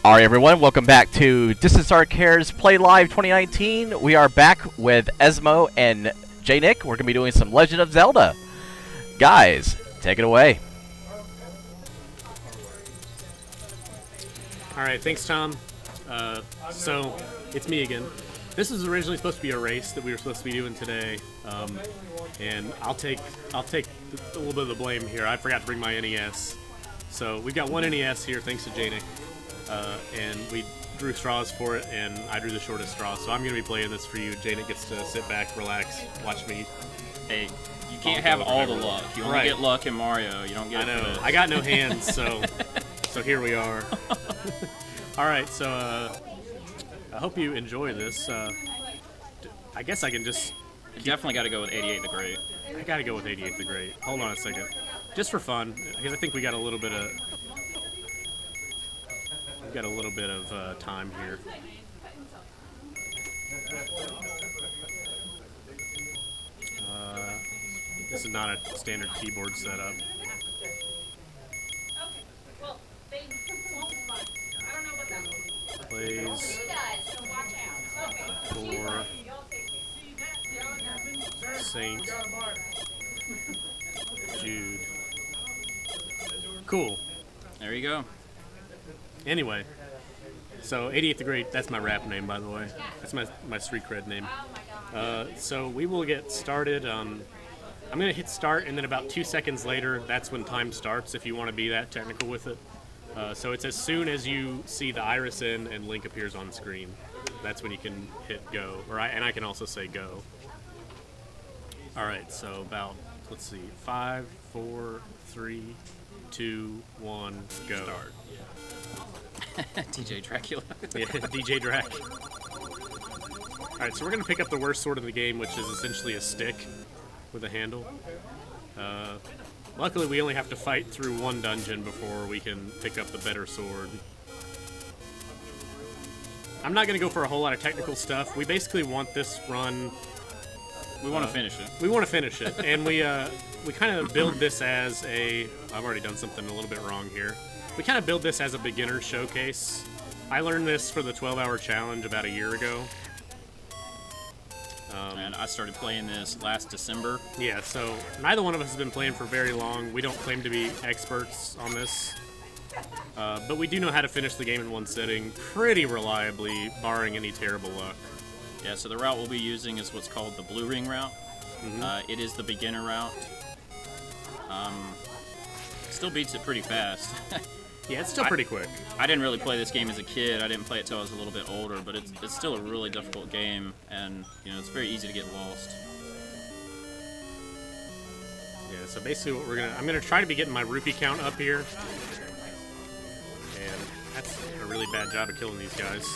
Alright everyone, welcome back to Distance Arcade's Play Live 2019. We are back with Esmo and J-Nick. We're going to be doing some Legend of Zelda. Guys, take it away. Alright, thanks Tom. So, it's me again. This was originally supposed to be a race that we were supposed to be doing today. And I'll take a little bit of the blame here. I forgot to bring my NES. So, we've got one NES here, thanks to J-Nick. And we drew straws for it, and I drew the shortest straw. So I'm going to be playing this for you. Janet gets to sit back, relax, watch me. Hey, you can't have all the luck. You only get luck in Mario. You don't get. I know. I got no hands, so here we are. All right, so I hope you enjoy this. I guess I can just. You definitely got to go with 88 the Great. I got to go with 88 the Great. Hold on a second, just for fun, because I think we got a little bit of. Got a little bit of time here. This is not a standard keyboard setup. Plays for Saint Jude. Cool. There you go. Anyway, so 88 the Great, that's my rap name, by the way. That's my street cred name. So we will get started. I'm going to hit start, and then about 2 seconds later, that's when time starts, if you want to be that technical with it. So it's as soon as you see the iris in and Link appears on screen. That's when you can hit go. And I can also say go. All right, so about, let's see, 5, 4, 3, 2, 1, go. Start. DJ Dracula. Yeah, DJ Drac. Alright, so we're going to pick up the worst sword in the game, which is essentially a stick with a handle. Luckily, we only have to fight through one dungeon before we can pick up the better sword. I'm not going to go for a whole lot of technical stuff. We basically want this run... We want to finish it. We want to finish it, and we kind of build this as a... I've already done something a little bit wrong here. We kind of build this as a beginner showcase. I learned this for the 12-hour challenge about a year ago. And I started playing this last December. Yeah, so neither one of us has been playing for very long. We don't claim to be experts on this. But we do know how to finish the game in one sitting pretty reliably, barring any terrible luck. Yeah, so the route we'll be using is what's called the Blue Ring route. Mm-hmm. It is the beginner route. Still beats it pretty fast. Yeah, it's still pretty quick. I didn't really play this game as a kid. I didn't play it till I was a little bit older, but it's still a really difficult game, and it's very easy to get lost. Yeah, so basically what I'm gonna try to be getting my rupee count up here. And that's a really bad job of killing these guys.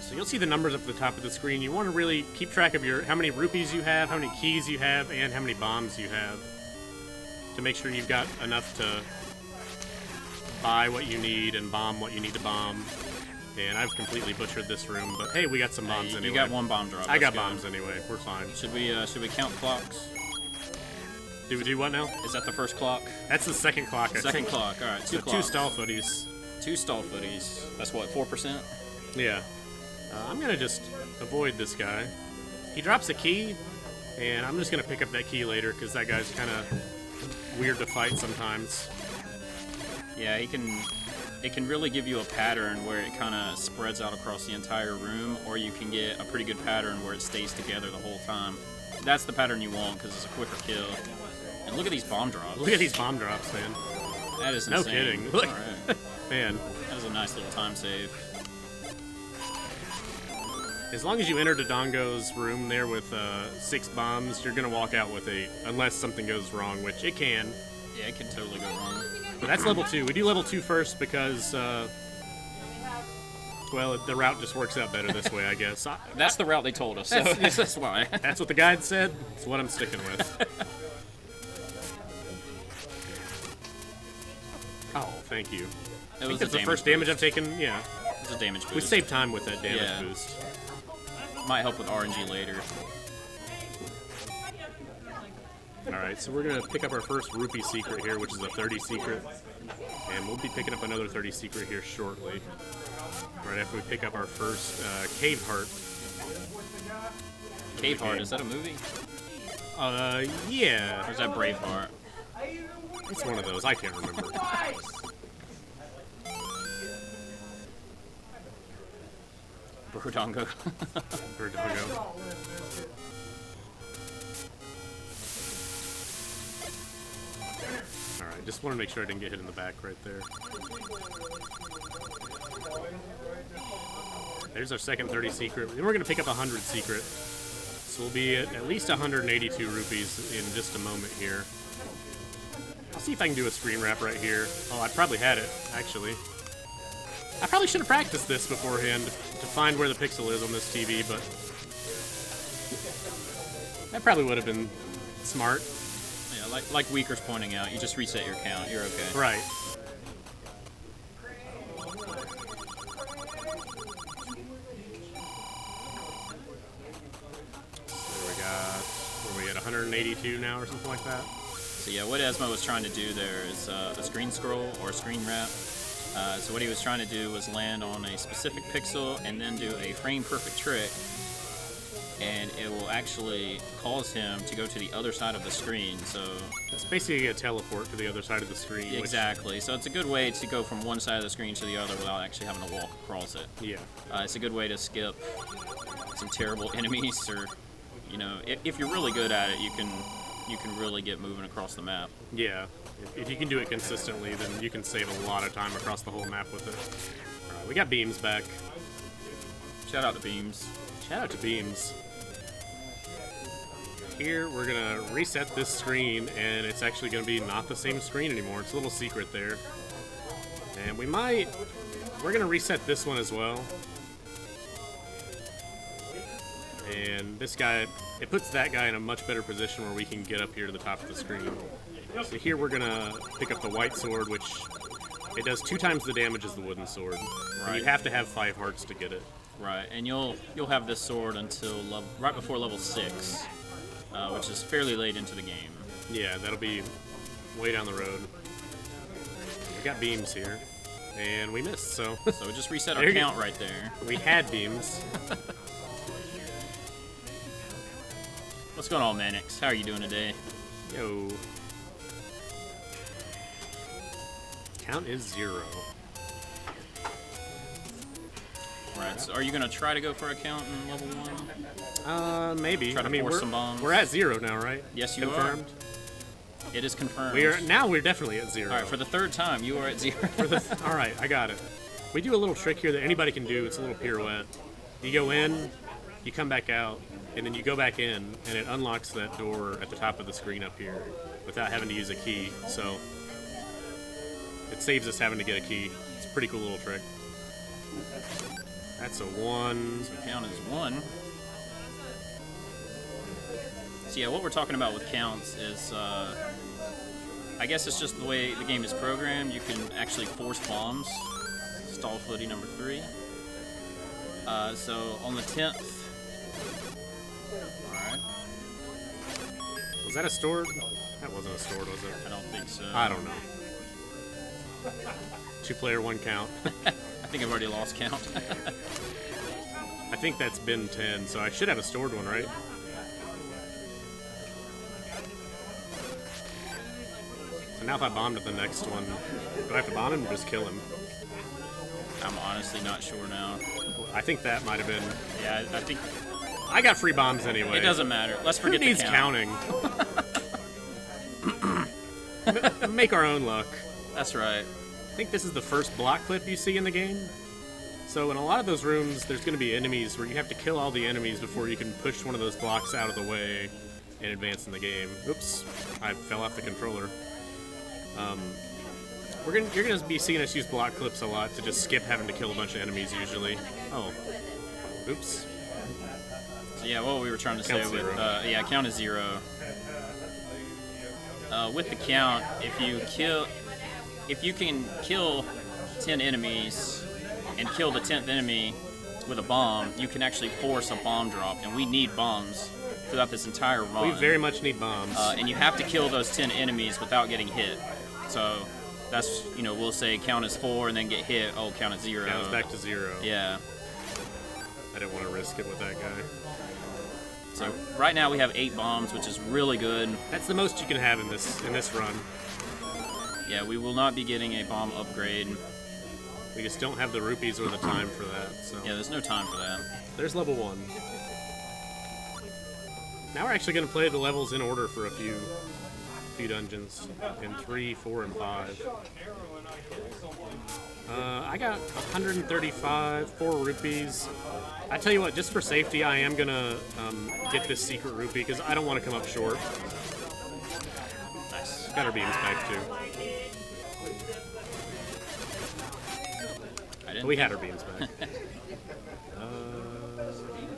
So you'll see the numbers up at the top of the screen. You want to really keep track of how many rupees you have, how many keys you have, and how many bombs you have, to make sure you've got enough to buy what you need and bomb what you need to bomb. And I've completely butchered this room, but hey, we got some bombs anyway. You got one bomb drop. I got bombs anyway. We're fine. Should we count clocks? Do we do what now? Is that the first clock? That's the second clock. Second clock. All right, two clocks. 2 stall footies. 2 stall footies. That's what, 4%? Yeah. I'm gonna just avoid this guy. He drops a key, and I'm just gonna pick up that key later because that guy's kind of weird to fight sometimes. Yeah, it can really give you a pattern where it kind of spreads out across the entire room, or you can get a pretty good pattern where it stays together the whole time. That's the pattern you want because it's a quicker kill. And look at these bomb drops. Look at these bomb drops, man. That is no insane. kidding. Look, right. Man. That is a nice little time save. As long as you enter Dodongo's room there with 6 bombs, you're gonna walk out with 8, unless something goes wrong, which it can. Yeah, it can totally go wrong. But that's level 2. We do level 2 first because, well, the route just works out better this way, I guess. That's the route they told us, so that's why. That's what the guide said. It's what I'm sticking with. Oh, thank you. I think that's the first damage I've taken. Yeah. It's a damage boost. We saved time with that damage boost. might help with RNG later. Alright, so we're going to pick up our first rupee secret here, which is a 30 secret. And we'll be picking up another 30 secret here shortly. Right after we pick up our first cave heart. Cave Heart, is that a movie? Yeah. Or is that Braveheart? It's one of those, I can't remember. Birdongo. Birdongo. Alright, just want to make sure I didn't get hit in the back right there. There's our second 30 secret. Then we're going to pick up 100 secret. So we'll be at least 182 rupees in just a moment here. I'll see if I can do a screen wrap right here. Oh, I probably had it, actually. I probably should have practiced this beforehand to find where the pixel is on this TV, but that probably would have been smart. Yeah, like Weaker's pointing out, you just reset your count, you're okay. Right. Where we at 182 now or something like that? So yeah, what Esmo was trying to do there is a screen scroll or a screen wrap. So what he was trying to do was land on a specific pixel and then do a frame perfect trick, and it will actually cause him to go to the other side of the screen. So it's basically a teleport to the other side of the screen. Exactly. So it's a good way to go from one side of the screen to the other without actually having to walk across it. Yeah. It's a good way to skip some terrible enemies, or you know, if you're really good at it, you can really get moving across the map. Yeah. If you can do it consistently, then you can save a lot of time across the whole map with it. Alright, we got beams back. Shout out to Beams. Shout out to Beams. Here, we're gonna reset this screen, and it's actually gonna be not the same screen anymore. It's a little secret there. And we're gonna reset this one as well. And this guy, it puts that guy in a much better position where we can get up here to the top of the screen. So here we're gonna pick up the white sword, which it does 2 times the damage as the wooden sword. Right. And you have to have 5 hearts to get it. Right, and you'll have this sword until right before level 6, which is fairly late into the game. Yeah, that'll be way down the road. We got beams here, and we missed. So we just reset our count right there. We had beams. What's going on, Manix? How are you doing today? Yo. Count is 0. Right, so are you going to try to go for a count in level 1? Maybe. Try to force some bombs? We're at 0 now, right? Yes, you Confirmed? are. It is confirmed. We're definitely at 0. Alright, for the 3rd time, you are at 0. Alright, I got it. We do a little trick here that anybody can do. It's a little pirouette. You go in, you come back out, and then you go back in, and it unlocks that door at the top of the screen up here without having to use a key. So it saves us having to get a key. It's a pretty cool little trick. That's a 1. So count is 1. So yeah, what we're talking about with counts is, I guess it's just the way the game is programmed. You can actually force bombs. Stall footy number 3. So on the 10th. Alright. Was that a sword? That wasn't a sword, was it? I don't think so. I don't know. 2-player, 1 count. I think I've already lost count. I think that's been 10, so I should have a stored one, right? So now if I bombed at the next one, do I have to bomb him or just kill him? I'm honestly not sure now. I think that might have been... Yeah, I think... I got free bombs anyway. It doesn't matter. Let's forget Who needs the count. counting? Make our own luck. That's right. I think this is the first block clip you see in the game. So in a lot of those rooms, there's going to be enemies where you have to kill all the enemies before you can push one of those blocks out of the way and advance in the game. Oops, I fell off the controller. You're gonna be seeing us use block clips a lot to just skip having to kill a bunch of enemies usually. Oh, oops. So yeah, what we were trying to say Count's with 0. count is 0. With the count, if you can kill 10 enemies and kill the 10th enemy with a bomb, you can actually force a bomb drop, and we need bombs throughout this entire run. We very much need bombs. And you have to kill those 10 enemies without getting hit. So that's, we'll say count as 4 and then get hit. Oh, count as 0. Counts back to 0. Yeah. I didn't want to risk it with that guy. So right now we have 8 bombs, which is really good. That's the most you can have in this run. Yeah, we will not be getting a bomb upgrade. We just don't have the rupees or the time for that. So Yeah, there's no time for that. there's level 1. Now we're actually going to play the levels in order for a few dungeons in 3, 4, and 5. I got 135, 4 rupees. I tell you what, just for safety, I am gonna get this secret rupee because I don't want to come up short. Nice. Got our beams back too. We had our beams back.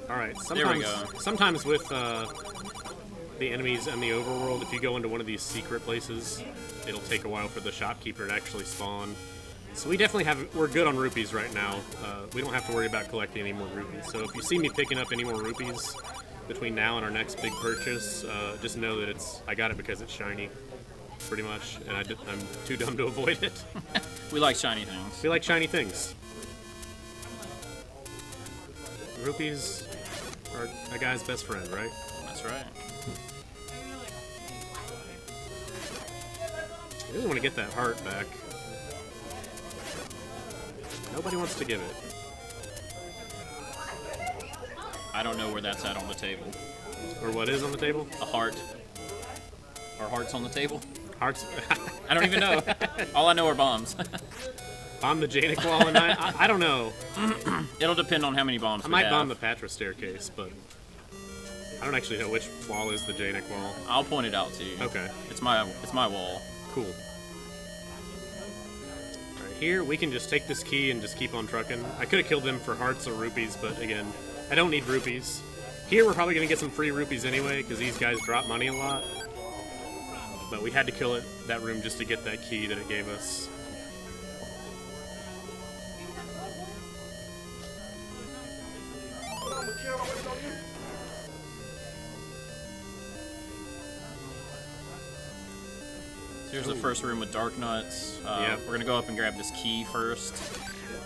All right. There we go. Sometimes with the enemies and the overworld, if you go into one of these secret places, it'll take a while for the shopkeeper to actually spawn. So we definitely we're good on rupees right now. We don't have to worry about collecting any more rupees. So if you see me picking up any more rupees between now and our next big purchase, just know that I got it because it's shiny, pretty much, and I'm too dumb to avoid it. We like shiny things. We like shiny things. Rupees are a guy's best friend, right? That's right. I really want to get that heart back. Nobody wants to give it. I don't know where that's at on the table. Or what is on the table? A heart. Are hearts on the table? Hearts. I don't even know. All I know are bombs. Bomb the Janik wall, and I don't know. It'll depend on how many bombs I we might have. bomb the Patra staircase, but I don't actually know which wall is the Janik wall. I'll point it out to you. Okay. It's my wall. Cool. Alright, here we can just take this key and just keep on trucking. I could have killed them for hearts or rupees, but again, I don't need rupees. Here we're probably going to get some free rupees anyway, because these guys drop money a lot. But we had to kill that room just to get that key that it gave us. Here's the first room with dark nuts. Yep. We're gonna go up and grab this key first,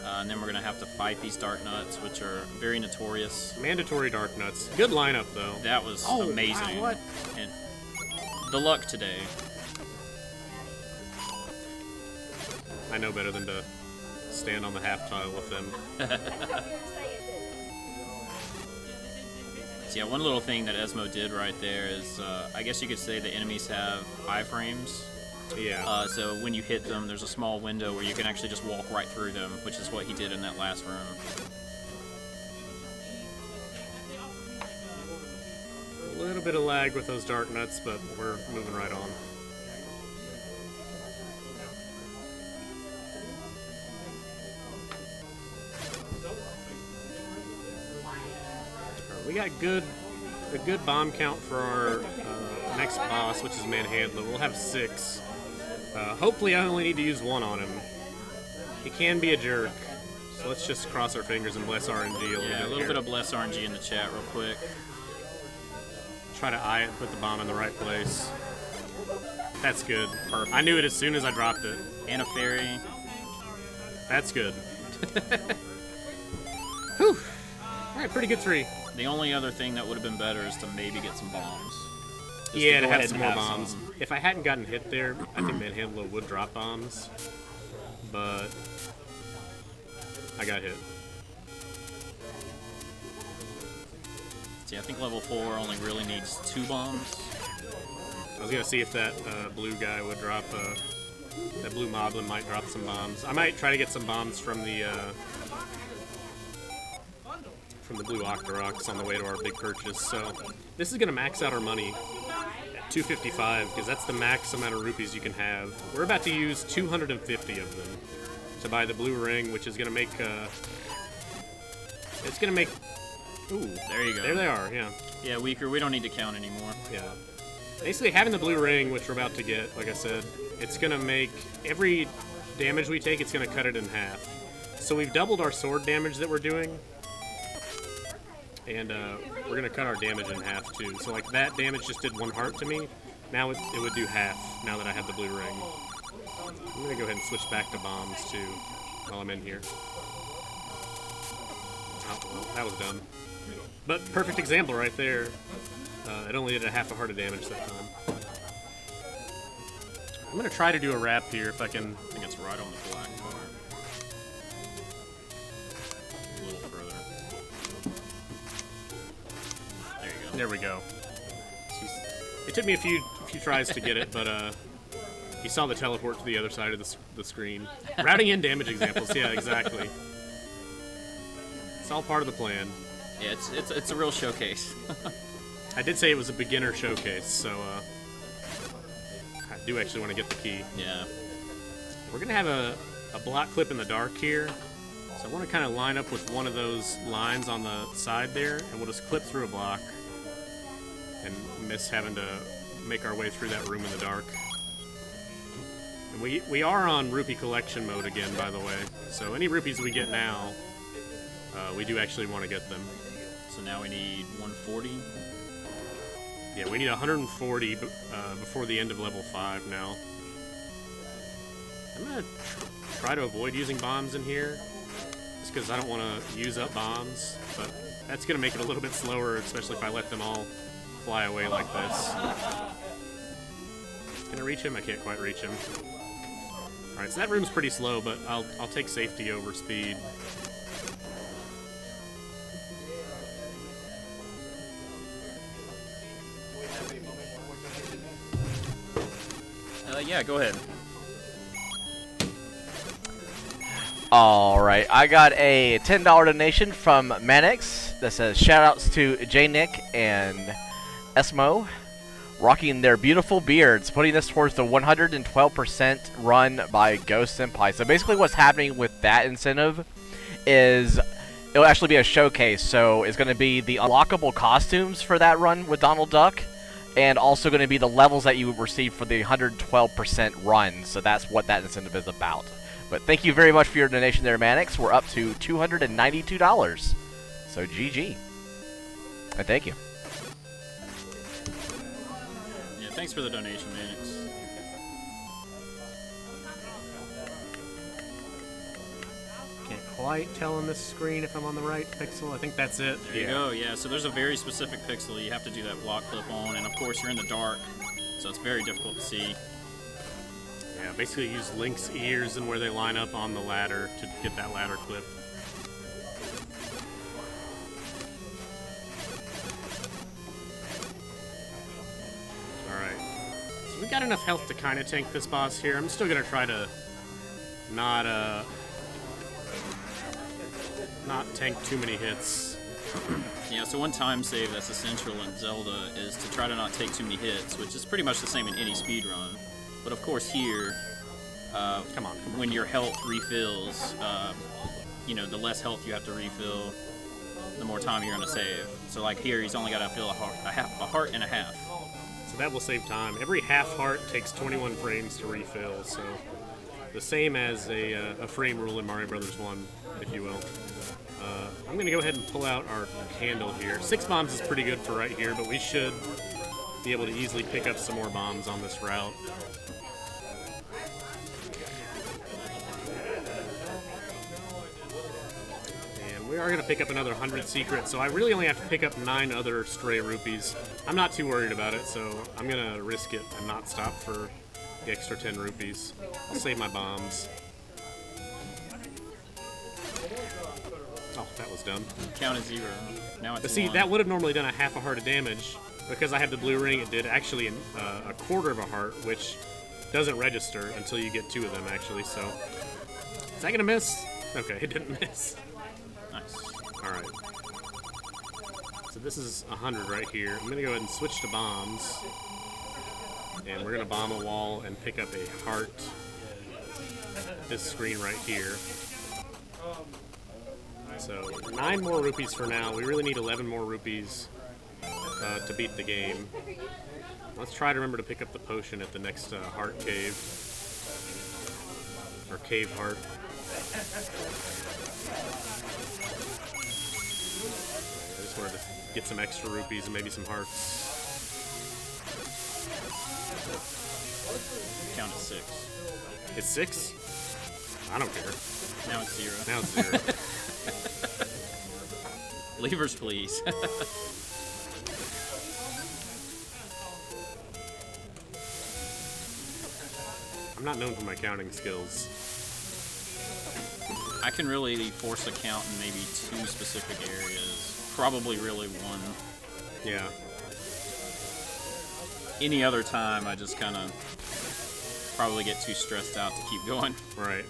and then we're gonna have to fight these dark nuts, which are very notorious. Mandatory dark nuts. Good lineup though. That was amazing. Wow, what? And the luck today. I know better than to stand on the half tile with them. So yeah, one little thing that Esmo did right there is, I guess you could say the enemies have iframes. Yeah. So when you hit them, there's a small window where you can actually just walk right through them, which is what he did in that last room. A little bit of lag with those dark nuts, but we're moving right on. We got a good bomb count for our next boss, which is Manhandler. We'll have 6. Hopefully I only need to use 1 on him. He can be a jerk, so let's just cross our fingers and bless RNG a little bit. Yeah, a little bit of bless RNG in the chat real quick. Try to eye it, put the bomb in the right place. That's good. Perfect. I knew it as soon as I dropped it. And a fairy. That's good. Whew. Alright, pretty good 3. The only other thing that would have been better is to maybe get some bombs. Just Yeah, to to go have ahead some and more have bombs. some. If I hadn't gotten hit there, I think Manhandler would drop bombs. But I got hit. See, I think level 4 only really needs 2 bombs. I was gonna see if that blue guy would drop. That blue moblin might drop some bombs. I might try to get some bombs from the blue Octoroks on the way to our big purchase. So this is gonna max out our money at 255 because that's the max amount of rupees you can have. We're about to use 250 of them to buy the blue ring, which is gonna make. It's gonna make. Ooh, There you go. there they are. Yeah. Yeah, weaker. We don't need to count anymore. Yeah. Basically, having the blue ring, which we're about to get, like I said, it's going to make every damage we take, it's going to cut it in half. So we've doubled our sword damage that we're doing, And we're going to cut our damage in half, too. So, like, that damage just did 1 heart to me. Now it would do half, now that I have the blue ring. I'm going to go ahead and switch back to bombs, too, while I'm in here. Oh, well, that was dumb. But perfect example right there. It only did a half a heart of damage that time. I'm going to try to do a wrap here if I can. I think it's right on the black part. A little further. There you go. There we go. It took me a few tries to get it, but you saw the teleport to the other side of the screen. Routing in damage examples, yeah, exactly. It's all part of the plan. Yeah, it's a real showcase. I did say it was a beginner showcase, so I do actually want to get the key. Yeah. We're going to have a block clip in the dark here, so I want to kind of line up with one of those lines on the side there, and we'll just clip through a block and miss having to make our way through that room in the dark. And we are on rupee collection mode again, by the way, so any rupees we get now, we do actually want to get them. So now we need 140. Yeah, we need 140 before the end of level 5 now. I'm going to try to avoid using bombs in here, just because I don't want to use up bombs, but that's going to make it a little bit slower, especially if I let them all fly away like this. Can I reach him? I can't quite reach him. Alright, so that room's pretty slow, but I'll take safety over speed. Yeah, go ahead. Alright, I got a $10 donation from Manix that says shoutouts to J-Nick and Esmo, rocking their beautiful beards, putting this towards the 112% run by Ghost Senpai. So basically what's happening with that incentive is it'll actually be a showcase. So it's going to be the unlockable costumes for that run with Donald Duck, and also going to be the levels that you would receive for the 112% run. So that's what that incentive is about. But thank you very much for your donation there, Manix. We're up to $292. So GG. And thank you. Yeah, thanks for the donation, Manix. Can't quite tell on this screen if I'm on the right pixel. I think that's it. There you go, yeah. So there's a very specific pixel you have to do that block clip on, and of course you're in the dark, so it's very difficult to see. Yeah, basically use Link's ears and where they line up on the ladder to get that ladder clip. Alright. So we got enough health to kind of tank this boss here. I'm still going to try to not tank too many hits. Yeah, so one time save that's essential in Zelda is to try to not take too many hits, which is pretty much the same in any speedrun. But of course here, Come on. when your health refills, you know, the less health you have to refill, the more time you're going to save. So like here, he's only got to fill a heart and a half. So that will save time. Every half heart takes 21 frames to refill, so the same as a frame rule in Mario Brothers 1, if you will. I'm going to go ahead and pull out our candle here. 6 bombs is pretty good for right here, but we should be able to easily pick up some more bombs on this route. And we are going to pick up another 100 secrets, so I really only have to pick up 9 other stray rupees. I'm not too worried about it, so I'm going to risk it and not stop for the extra 10 rupees. I'll save my bombs. Oh, that was dumb. Count as 0. Now it's But see, 1. that would have normally done a half a heart of damage. Because I have the blue ring, it did actually a quarter of a heart, which doesn't register until you get 2 of them, actually. So, is that going to miss? Okay, it didn't miss. Nice. Alright. So this is 100 right here. I'm going to go ahead and switch to bombs. And we're going to bomb a wall and pick up a heart. This screen right here. So 9 more rupees for now. We really need 11 more rupees to beat the game. Let's try to remember to pick up the potion at the next heart cave. Or cave heart. just wanted to get some extra rupees and maybe some hearts. Count at 6. It's 6? I don't care. Now it's 0. Now it's 0. Levers, please. I'm not known for my counting skills. I can really force a count in maybe 2 specific areas. Probably really 1. Yeah. Any other time, I just kind of probably get too stressed out to keep going. Right.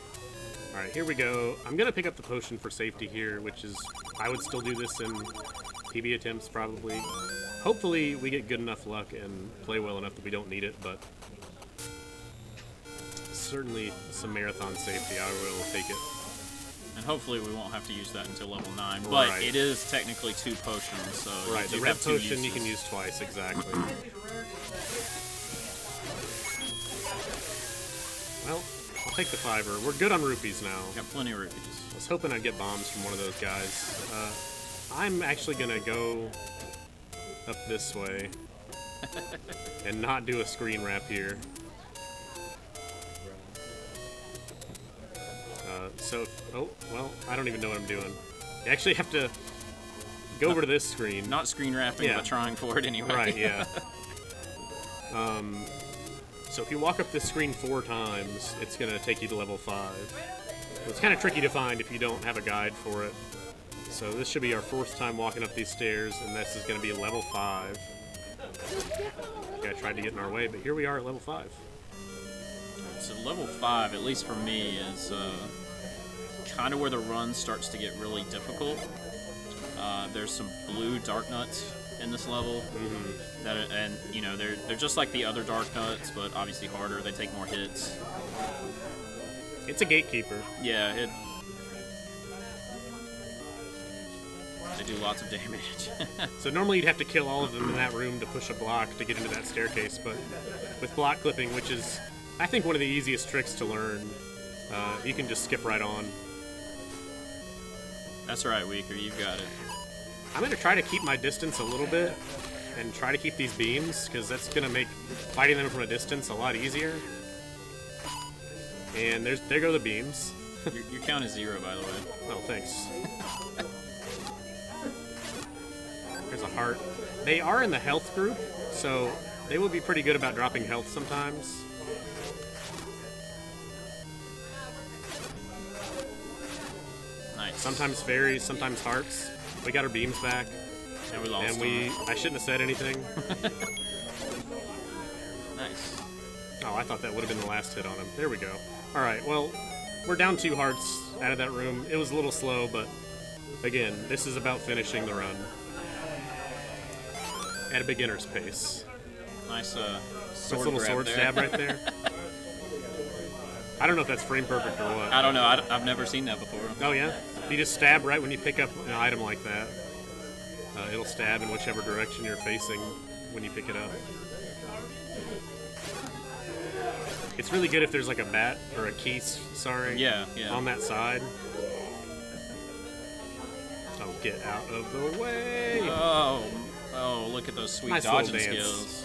Alright, here we go. I'm going to pick up the potion for safety here, which is... I would still do this in PB attempts, probably. Hopefully, we get good enough luck and play well enough that we don't need it, but... certainly some marathon safety, I will take it. And hopefully we won't have to use that until level 9. But Right. it is technically 2 potions, so Right, you the have red 2 potion you uses. can use twice, exactly. Well, I'll take the 5-er. We're good on rupees now. Got plenty of rupees. I was hoping I'd get bombs from one of those guys. I'm actually gonna go up this way and not do a screen wrap here. Oh, well, I don't even know what I'm doing. You actually have to go over to this screen. Not screen wrapping, Yeah. but trying for it anyway. Right, yeah. So if you walk up this screen 4 times, it's going to take you to level 5. So it's kind of tricky to find if you don't have a guide for it. So this should be our 4th time walking up these stairs, and this is going to be level 5. Guy tried to get in our way, but here we are at level 5. So level 5, at least for me, is kind of where the run starts to get really difficult. There's some blue dark nuts in this level, that are, and you know they're just like the other dark nuts, but obviously harder. They take more hits. It's a gatekeeper. Yeah, they do lots of damage. So normally you'd have to kill all of them in that room to push a block to get into that staircase, but with block clipping, which is, I think, one of the easiest tricks to learn, you can just skip right on. That's right, Weaker, you've got it. I'm going to try to keep my distance a little bit and try to keep these beams, because that's going to make fighting them from a distance a lot easier. And there go the beams. Your count is 0, by the way. Oh, thanks. There's a heart. They are in the health group, so they will be pretty good about dropping health sometimes. Nice. Sometimes fairies, sometimes hearts. We got our beams back, And we lost and them. I shouldn't have said anything. Nice. Oh, I thought that would have been the last hit on him. There we go. All right, well, we're down 2 hearts out of that room. It was a little slow, but again, this is about finishing the run at a beginner's pace. Nice Nice sword little grab sword there. stab right there. I don't know if that's frame perfect or what. I don't know. I've never seen that before. Oh, yeah? You just stab right when you pick up an item like that. It'll stab in whichever direction you're facing when you pick it up. It's really good if there's like a bat or a key, Yeah. on that side. Oh, get out of the way! Oh, look at those sweet Nice little dodging dance. skills.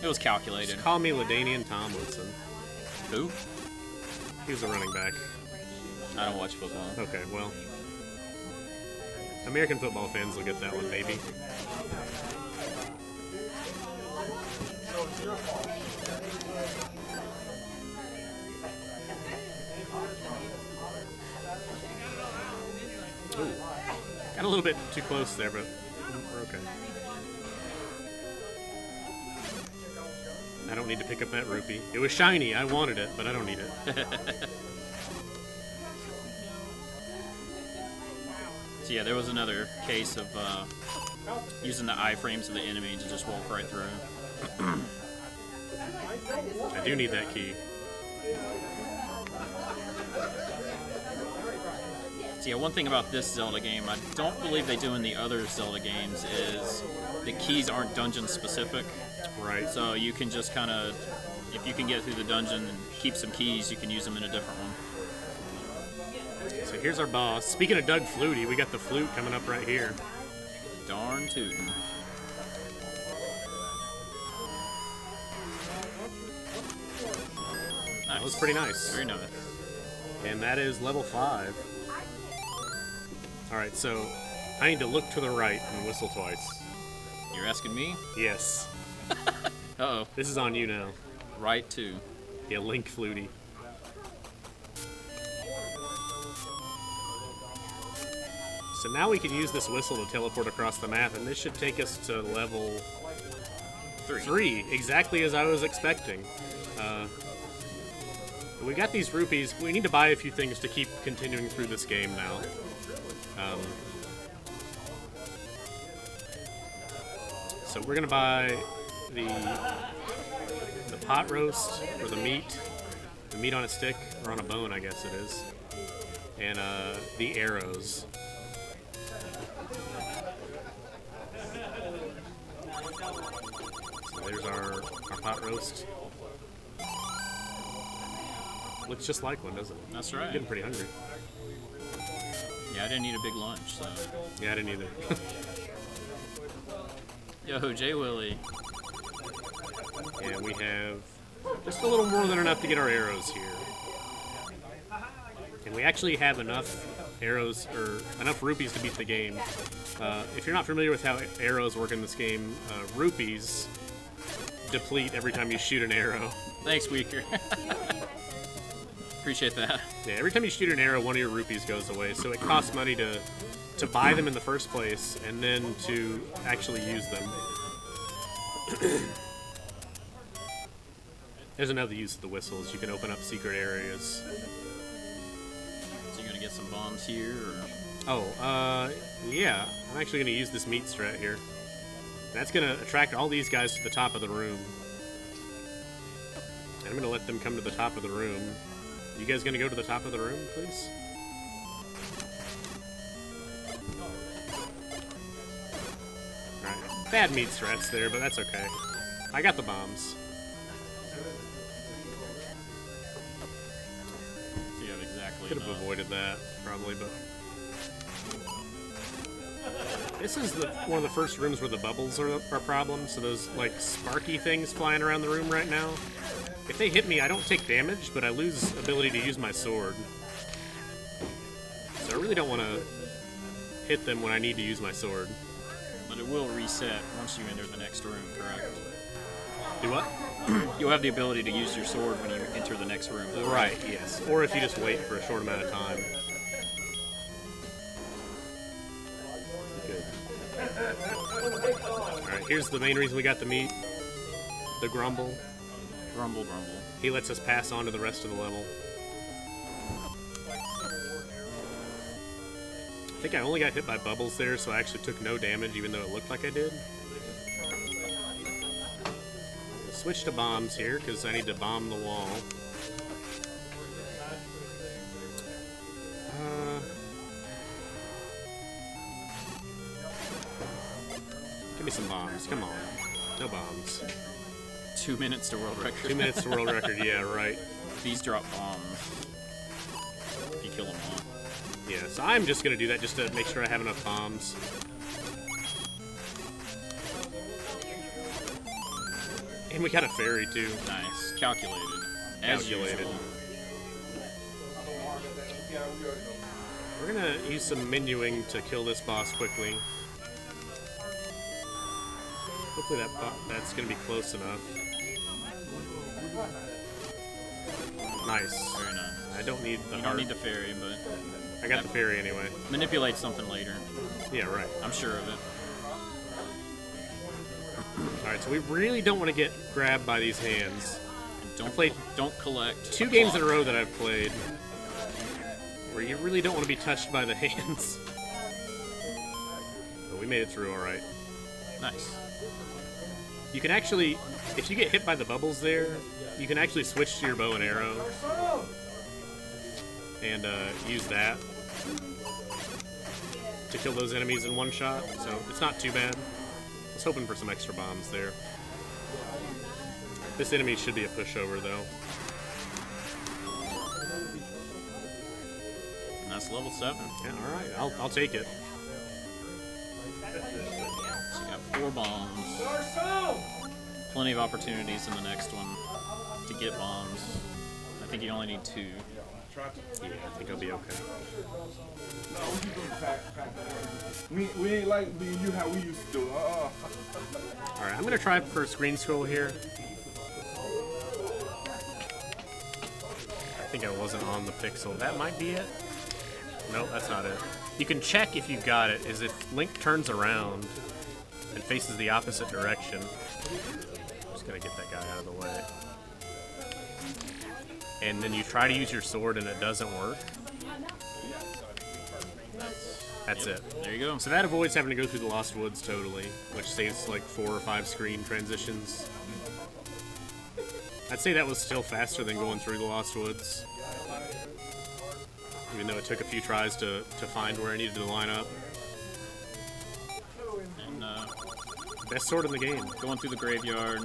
It was calculated. Just call me LaDainian Tomlinson. Who? He was a running back. I don't watch football. Okay, well. American football fans will get that one, maybe. Ooh. Got a little bit too close there, but we're okay. I don't need to pick up that rupee. It was shiny. I wanted it, but I don't need it. So yeah, there was another case of using the iframes of the enemy to just walk right through. I do need that key. So yeah, one thing about this Zelda game, I don't believe they do in the other Zelda games, is the keys aren't dungeon specific. Right. So you can just kind of, if you can get through the dungeon and keep some keys, you can use them in a different one. So here's our boss. Speaking of Doug Flutie, we got the flute coming up right here. Darn tootin'. That was pretty nice. Very nice. And that is level 5. Alright, so I need to look to the right and whistle twice. You're asking me? Yes. Uh-oh. This is on you now. Right too. Yeah, Link Flutie. So now we can use this whistle to teleport across the map, and this should take us to level 3, exactly as I was expecting. We got these rupees. We need to buy a few things to keep continuing through this game now. So we're gonna buy the pot roast, or the meat on a stick, or on a bone, I guess it is, and the arrows. So there's our pot roast. Looks just like one, doesn't it? That's right. I'm getting pretty hungry. Yeah, I didn't eat a big lunch, so. Yeah, I didn't either. Yo, J Willie. And we have just a little more than enough to get our arrows here. And we actually have enough arrows, or enough rupees to beat the game. If you're not familiar with how arrows work in this game, rupees deplete every time you shoot an arrow. Thanks, Weaker. Appreciate that. Yeah, every time you shoot an arrow, one of your rupees goes away, so it costs money to buy them in the first place, and then to actually use them. There's another use of the whistles. You can open up secret areas. So you gonna get some bombs here, or? Oh, yeah. I'm actually gonna use this meat strat here. That's gonna attract all these guys to the top of the room. And I'm gonna let them come to the top of the room. You guys gonna go to the top of the room, please? Alright. Bad meat strats there, but that's okay. I got the bombs. So you have exactly Could have enough. avoided that, probably, but... This is one of the first rooms where the bubbles are a problem, so those, like, sparky things flying around the room right now. If they hit me, I don't take damage, but I lose ability to use my sword. So I really don't want to hit them when I need to use my sword. But it will reset once you enter the next room, correct? Do what? You'll have the ability to use your sword when you enter the next room, though, Right, yes. Or if you just wait for a short amount of time. Good. Alright, here's the main reason we got the meat. The grumble. Grumble, grumble. He lets us pass on to the rest of the level. I think I only got hit by bubbles there, so I actually took no damage, even though it looked like I did. We'll switch to bombs here, because I need to bomb the wall. Give me some bombs, come on. No bombs. 2 minutes to world record. 2 minutes to world record, yeah, right. These drop bombs. If you kill them all. Yeah, so I'm just going to do that just to make sure I have enough bombs. And we got a fairy, too. Nice. Calculated. As Calculated. usual. We're going to use some menuing to kill this boss quickly. Hopefully that's going to be close enough. Nice. Very nice. I don't need the You heart. don't need the fairy, but I got the fairy anyway. manipulate something later. Yeah, right. I'm sure of it. Alright, so we really don't want to get grabbed by these hands. And played don't collect. 2 games in a row that I've played where you really don't want to be touched by the hands. But we made it through alright. Nice. You can actually, if you get hit by the bubbles there, you can actually switch to your bow and arrow and use that to kill those enemies in one shot, so it's not too bad. I was hoping for some extra bombs there. This enemy should be a pushover, though. And that's level 7. Yeah, alright, I'll take it. 4 bombs. Plenty of opportunities in the next one to get bombs. I think you only need 2. Yeah, I think I'll be okay. We ain't like being you how we used to do it. Alright, I'm gonna try for a screen scroll here. I think I wasn't on the pixel. That might be it. Nope, that's not it. You can check if you got it, is if Link turns around and faces the opposite direction. I'm just gonna get that guy out of the way. And then you try to use your sword and it doesn't work. That's it. There you go. So that avoids having to go through the Lost Woods totally, which saves like 4 or 5 screen transitions. I'd say that was still faster than going through the Lost Woods. Even though it took a few tries to find where I needed to line up. And Best sword in the game. going through the graveyard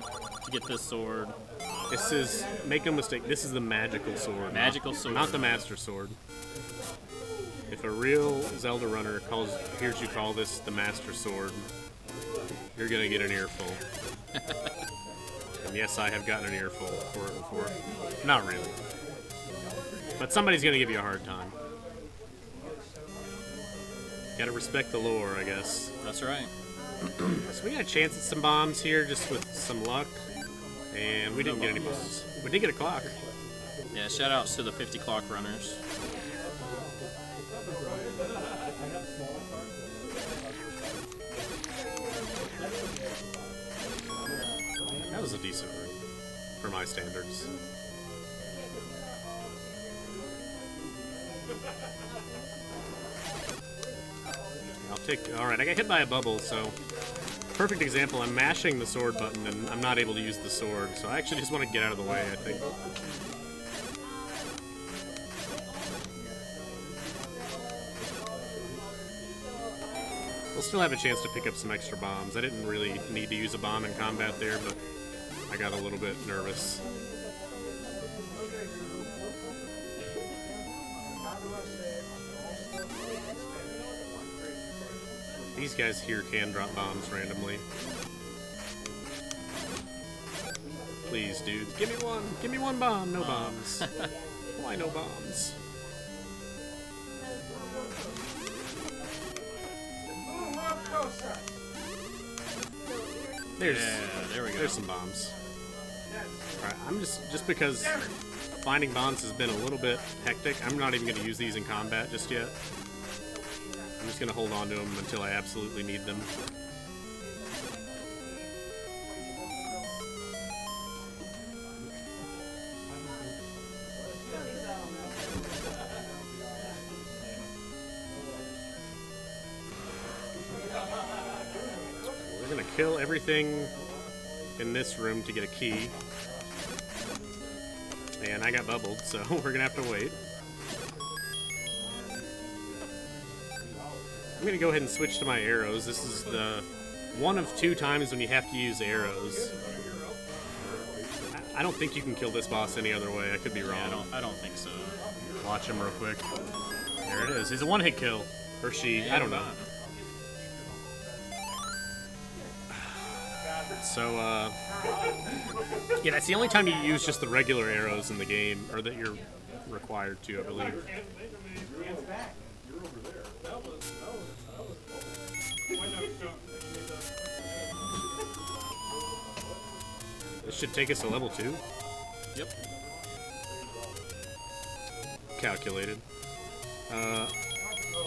to get this sword. This is, make no mistake, this is the magical sword. Magical sword. Not the Master Sword. If a real Zelda runner hears you call this the Master Sword, you're gonna get an earful. And yes, I have gotten an earful for it before. Not really. But somebody's gonna give you a hard time. Gotta respect the lore, I guess. That's right. So we got a chance at some bombs here, just with some luck. And we didn't get any bombs. We did get a clock. Yeah, shout outs to the 50 clock runners. That was a decent room, for my standards. Alright, I got hit by a bubble, so perfect example. I'm mashing the sword button and I'm not able to use the sword, so I actually just want to get out of the way, I think. We'll still have a chance to pick up some extra bombs. I didn't really need to use a bomb in combat there, but I got a little bit nervous. These guys here can drop bombs randomly. Please, dudes, give me one! Give me one bomb! No bombs. Why no bombs? There we go. There's some bombs. Alright, I'm just because finding bombs has been a little bit hectic, I'm not even going to use these in combat just yet. I'm just going to hold on to them until I absolutely need them. We're going to kill everything in this room to get a key. And I got bubbled, so we're going to have to wait. I'm going to go ahead and switch to my arrows. This is the one of 2 times when you have to use arrows. I don't think you can kill this boss any other way. I could be wrong. Yeah, I don't think so. Watch him real quick. There it is. He's a one-hit kill. Or she. Yeah, I don't know. So, yeah, that's the only time you use just the regular arrows in the game, or that you're required to, I believe. This should take us to level 2. Yep. Calculated.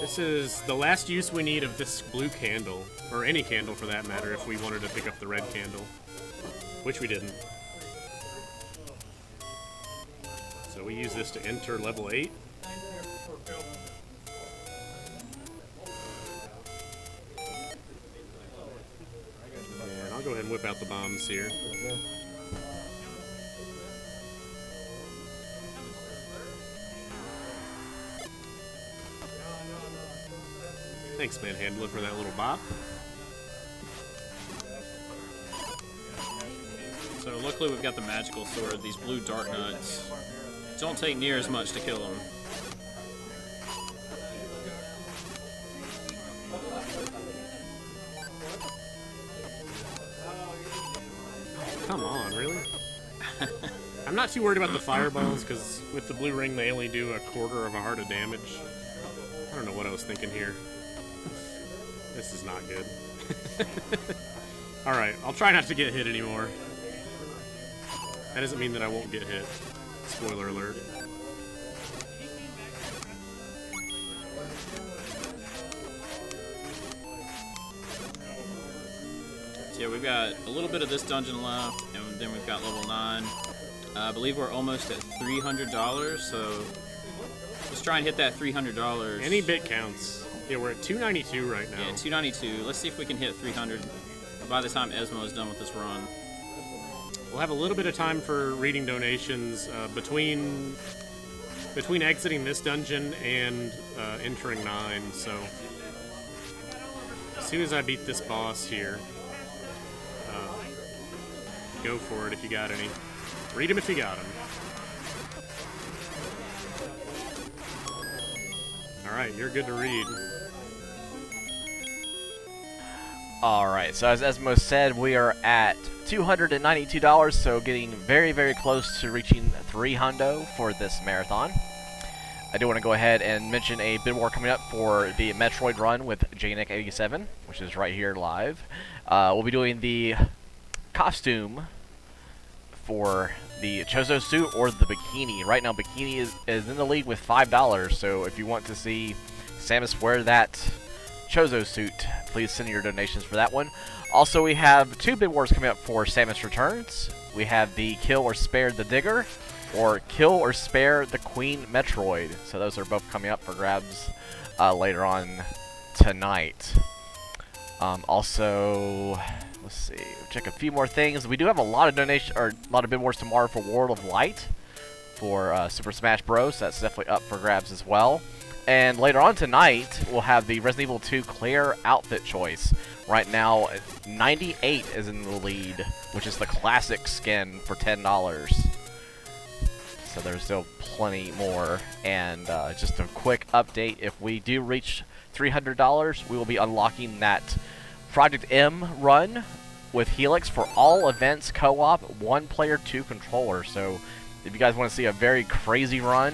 This is the last use we need of this blue candle, or any candle for that matter, if we wanted to pick up the red candle, which we didn't. So we use this to enter level 8. And I'll go ahead and whip out the bombs here. Thanks, Manhandler, for that little bop. So luckily we've got the magical sword. These blue dark nuts don't take near as much to kill them. come on, really? I'm not too worried about the fireballs, because with the blue ring, they only do a quarter of a heart of damage. I don't know what I was thinking here. This is not good. Alright, I'll try not to get hit anymore. That doesn't mean that I won't get hit. Spoiler alert. So yeah, we've got a little bit of this dungeon left, and then we've got level 9. I believe we're almost at $300, so let's try and hit that $300. Any bit counts. Yeah, we're at 292 right now. Yeah, 292. Let's see if we can hit 300 by the time Esmo is done with this run. We'll have a little bit of time for reading donations between exiting this dungeon and entering 9, so as soon as I beat this boss here, go for it if you got any. Read them if you got them. Alright, you're good to read. Alright, so as Esmo said, we are at $292, so getting very, very close to reaching $300 for this marathon. I do want to go ahead and mention a bid war coming up for the Metroid run with JNick87, which is right here live. We'll be doing the costume for the Chozo suit or the bikini. Right now, bikini is in the lead with $5, so if you want to see Samus wear that Chozo suit, please send your donations for that one. Also, we have 2 bid wars coming up for Samus Returns. We have the Kill or Spare the Digger, or Kill or Spare the Queen Metroid. So those are both coming up for grabs later on tonight. Also, let's see, check a few more things. We do have a lot of bid wars tomorrow for World of Light for Super Smash Bros. So that's definitely up for grabs as well. And later on tonight, we'll have the Resident Evil 2 Claire outfit choice. Right now, 98 is in the lead, which is the classic skin for $10. So there's still plenty more. And just a quick update, if we do reach $300, we will be unlocking that Project M run with Helix for all events co-op, 1 player, 2 controllers. So if you guys want to see a very crazy run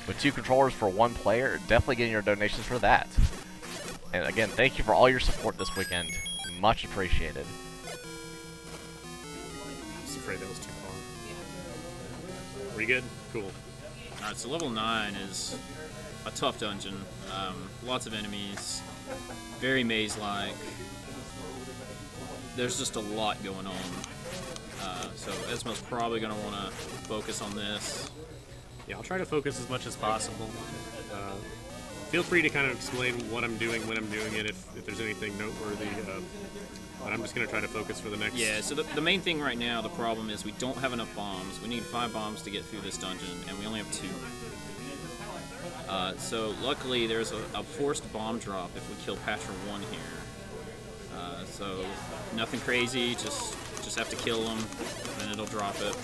with 2 controllers for 1 player, definitely getting your donations for that. And again, thank you for all your support this weekend. Much appreciated. I was afraid that was too far. We good? Cool. Alright, so level 9 is a tough dungeon. Lots of enemies. Very maze-like. There's just a lot going on. So Esmo's probably going to want to focus on this. Yeah, I'll try to focus as much as possible. Feel free to kind of explain what I'm doing, when I'm doing it, if there's anything noteworthy. But I'm just going to try to focus for the next... Yeah, so the main thing right now, the problem is we don't have enough bombs. We need 5 bombs to get through this dungeon, and we only have 2. So luckily there's a forced bomb drop if we kill Patra 1 here. So nothing crazy, just have to kill him, and then it'll drop it.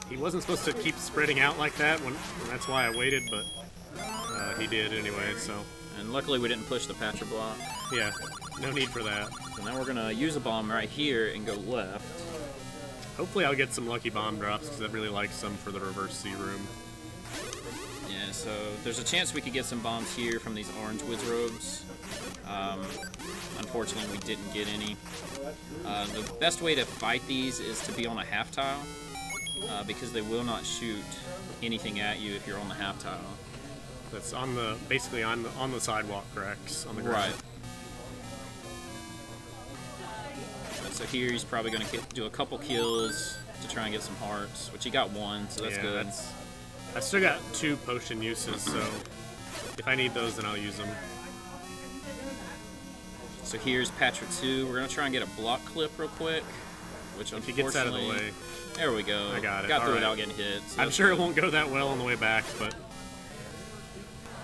He wasn't supposed to keep spreading out like that, and that's why I waited, but he did anyway, so... And luckily we didn't push the Patra block. Yeah, no need for that. So now we're going to use a bomb right here and go left. Hopefully I'll get some lucky bomb drops, because I'd really like some for the reverse C room. Yeah, so there's a chance we could get some bombs here from these orange Wizrobes. Unfortunately, we didn't get any. The best way to fight these is to be on a half tile, because they will not shoot anything at you if you're on the half tile. That's on the basically on the sidewalk, correct? On the ground. Right. So here he's probably going to do a couple kills to try and get some hearts, which he got 1, so that's good. I still got 2 potion uses, so if I need those, then I'll use them. So here's Patrick 2. We're going to try and get a block clip real quick, which if he unfortunately... gets out of the way. There we go. I got it. Got through right. without getting hit. So I'm sure it won't go that well on the way back, but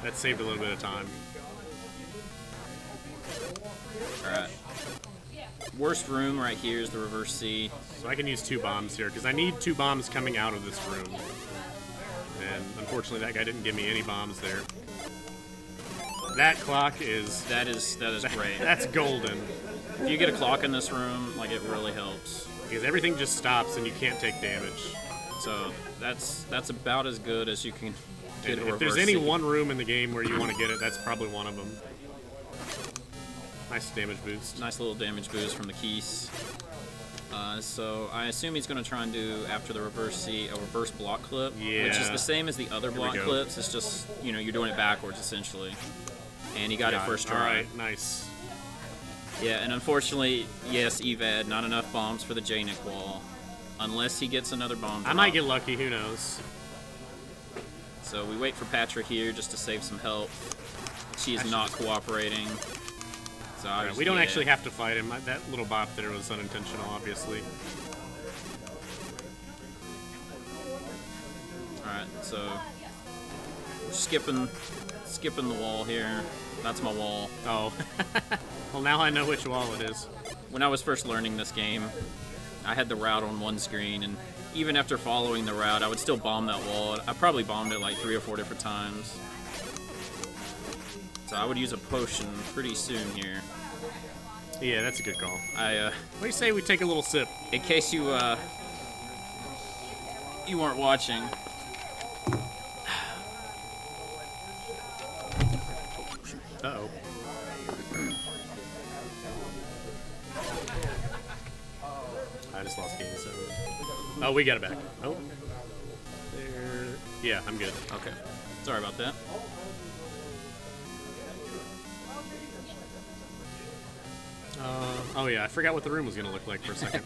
that saved a little bit of time. Alright. Worst room right here is the reverse C. So I can use 2 bombs here, because I need 2 bombs coming out of this room. And unfortunately that guy didn't give me any bombs there. That clock is... That is great. That's golden. If you get a clock in this room, like, it really helps. Because everything just stops and you can't take damage. So that's about as good as you can get a If reverse there's any sequence. one room in the game where you want to get it, that's probably one of them. Nice damage boost. Nice little damage boost from the keys. So I assume he's going to try and do, after the reverse C, a reverse block clip, which is Yeah. the same as the other we block go. clips. It's just, you know, you're doing it backwards, essentially. And he got it first try. Alright, nice. Yeah, and unfortunately, yes, Evad, not enough bombs for the J-Nick wall. Unless he gets another bomb I might drop. get lucky, who knows. So we wait for Patra here just to save some health. She is not cooperating. So I We don't actually have to fight him. That little bop there was unintentional, obviously. Alright, so we're skipping the wall here. That's my wall. Oh. Well, now I know which wall it is. When I was first learning this game, I had the route on one screen, and even after following the route, I would still bomb that wall. I probably bombed it like 3 or 4 different times. So I would use a potion pretty soon here. Yeah, that's a good call. What What do you say we take a little sip? in case you weren't watching. Uh-oh. I just lost game, so... Oh, we got it back. Oh. There... Yeah, I'm good. Okay. Sorry about that. Oh yeah, I forgot what the room was gonna look like for a second.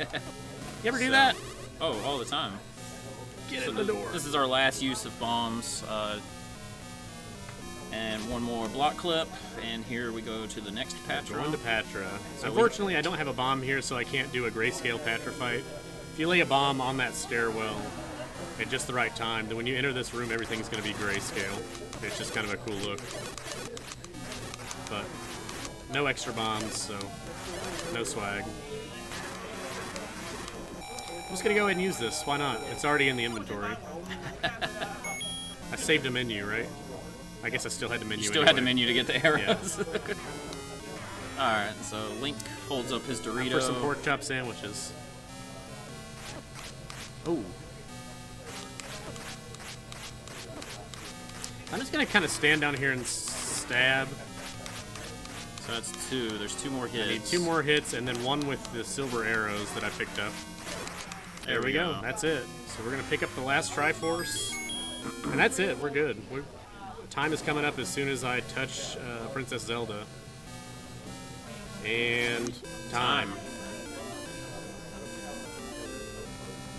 You ever do that? Oh, all the time. Get So in the door. This is our last use of bombs. And one more block clip, and here we go to the next Patra. Going to Patra. So Unfortunately, I don't have a bomb here, so I can't do a grayscale Patra fight. If you lay a bomb on that stairwell at just the right time, then when you enter this room, everything's going to be grayscale. It's just kind of a cool look. But no extra bombs, so no swag. I'm just going to go ahead and use this. Why not? It's already in the inventory. I saved a menu, right? I guess I still had the menu. You still had the anyway. menu to get the arrows. Alright, so Link holds up his Dorito. For some pork chop sandwiches. Oh. I'm just gonna kind of stand down here and stab. So that's 2. There's 2 more hits. I need 2 more hits and then one with the silver arrows that I picked up. There we go. That's it. So we're gonna pick up the last Triforce, and that's it. We're good. Time is coming up as soon as I touch Princess Zelda. And time.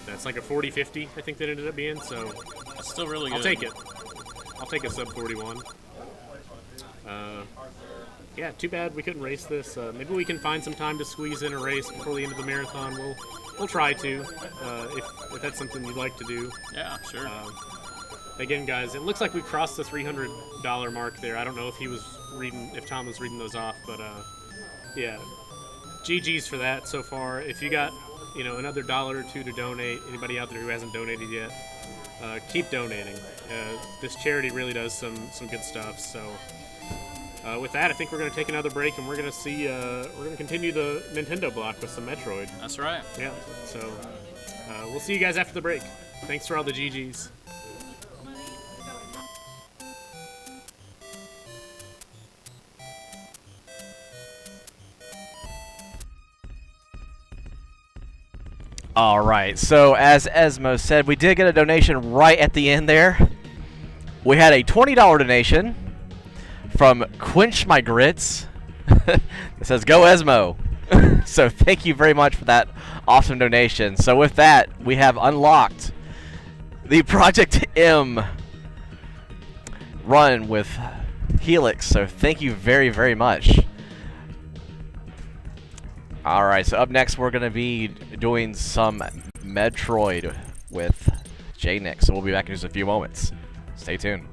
That's like a 40-50, I think that ended up being, so That's still really good. I'll take it. I'll take a sub 41. Yeah, too bad we couldn't race this. Maybe we can find some time to squeeze in a race before the end of the marathon. We'll try to, if that's something you'd like to do. Yeah, sure. Again, guys, it looks like we crossed the $300 mark there. I don't know if Tom was reading those off, but yeah, GG's for that so far. If you got, another $1 or $2 to donate, anybody out there who hasn't donated yet, keep donating. This charity really does some good stuff. So with that, I think we're going to take another break, and we're going to continue the Nintendo block with some Metroid. That's right. Yeah. So we'll see you guys after the break. Thanks for all the GGs. All right, so as Esmo said, we did get a donation right at the end there. We had a $20 donation from Quench My Grits. It says, "Go Esmo." So thank you very much for that awesome donation. So with that, we have unlocked the Project M run with Helix. So thank you very, very much. Alright, so up next we're going to be doing some Metroid with J-Nick, so we'll be back in just a few moments. Stay tuned.